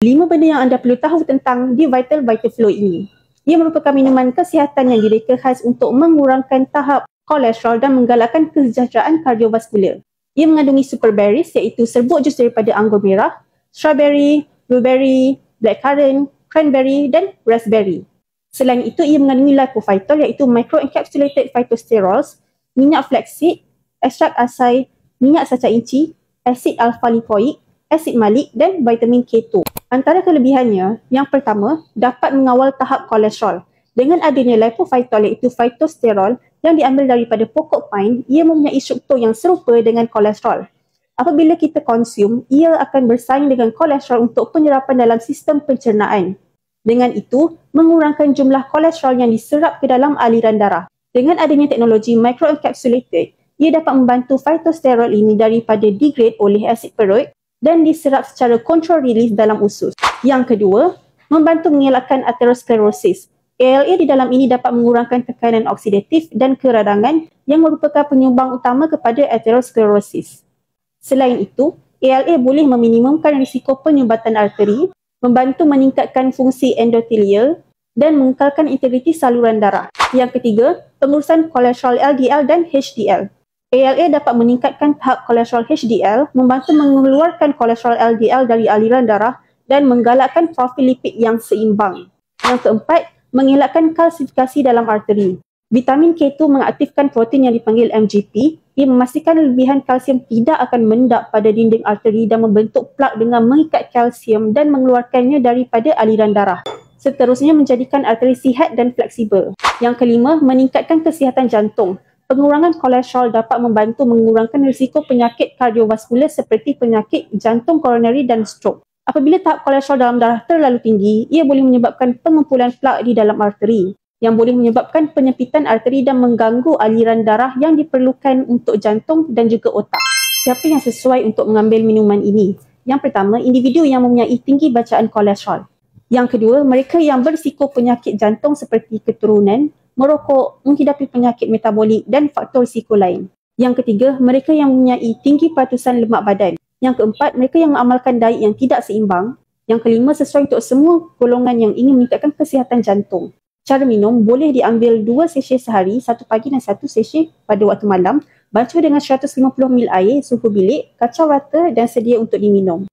5 benda yang anda perlu tahu tentang D-Vital Vitaflo ini. Ia merupakan minuman kesihatan yang direka khas untuk mengurangkan tahap kolesterol dan menggalakkan kesejahteraan kardiovaskular. Ia mengandungi super berries iaitu serbuk jus daripada anggur merah, strawberry, blueberry, blackcurrant, cranberry dan raspberry. Selain itu, ia mengandungi lipophytol iaitu microencapsulated phytosterols, minyak flaxseed, ekstrak asai, minyak saca inci, asid alfa-lipoik, asid malik dan vitamin K2. Antara kelebihannya, yang pertama, dapat mengawal tahap kolesterol. Dengan adanya lipophytol iaitu phytosterol yang diambil daripada pokok pine, ia mempunyai struktur yang serupa dengan kolesterol. Apabila kita konsum, ia akan bersaing dengan kolesterol untuk penyerapan dalam sistem pencernaan. Dengan itu, mengurangkan jumlah kolesterol yang diserap ke dalam aliran darah. Dengan adanya teknologi microencapsulated, ia dapat membantu phytosterol ini daripada degrade oleh asid perut dan diserap secara control release dalam usus. Yang kedua, membantu mengelakkan aterosklerosis. ALA di dalam ini dapat mengurangkan tekanan oksidatif dan keradangan yang merupakan penyumbang utama kepada aterosklerosis. Selain itu, ALA boleh meminimumkan risiko penyumbatan arteri, membantu meningkatkan fungsi endotelial dan mengekalkan integriti saluran darah. Yang ketiga, pengurusan kolesterol LDL dan HDL. ALA dapat meningkatkan tahap kolesterol HDL, membantu mengeluarkan kolesterol LDL dari aliran darah dan menggalakkan profil lipid yang seimbang. Yang keempat, mengelakkan kalsifikasi dalam arteri. Vitamin K2 mengaktifkan protein yang dipanggil MGP. Ia memastikan lebihan kalsium tidak akan mengendap pada dinding arteri dan membentuk plak dengan mengikat kalsium dan mengeluarkannya daripada aliran darah. Seterusnya, menjadikan arteri sihat dan fleksibel. Yang kelima, meningkatkan kesihatan jantung. Pengurangan kolesterol dapat membantu mengurangkan risiko penyakit kardiovaskular seperti penyakit jantung koronari dan stroke. Apabila tahap kolesterol dalam darah terlalu tinggi, ia boleh menyebabkan pengumpulan plak di dalam arteri yang boleh menyebabkan penyempitan arteri dan mengganggu aliran darah yang diperlukan untuk jantung dan juga otak. Siapa yang sesuai untuk mengambil minuman ini? Yang pertama, individu yang mempunyai tinggi bacaan kolesterol. Yang kedua, mereka yang berisiko penyakit jantung seperti keturunan, merokok, menghidapi penyakit metabolik dan faktor risiko lain. Yang ketiga, mereka yang mempunyai tinggi peratusan lemak badan. Yang keempat, mereka yang mengamalkan diet yang tidak seimbang. Yang kelima, sesuai untuk semua golongan yang ingin meningkatkan kesihatan jantung. Cara minum boleh diambil 2 sachet sehari, 1 pagi dan 1 sachet pada waktu malam. Baca dengan 150 ml air, suhu bilik, kacau rata dan sedia untuk diminum.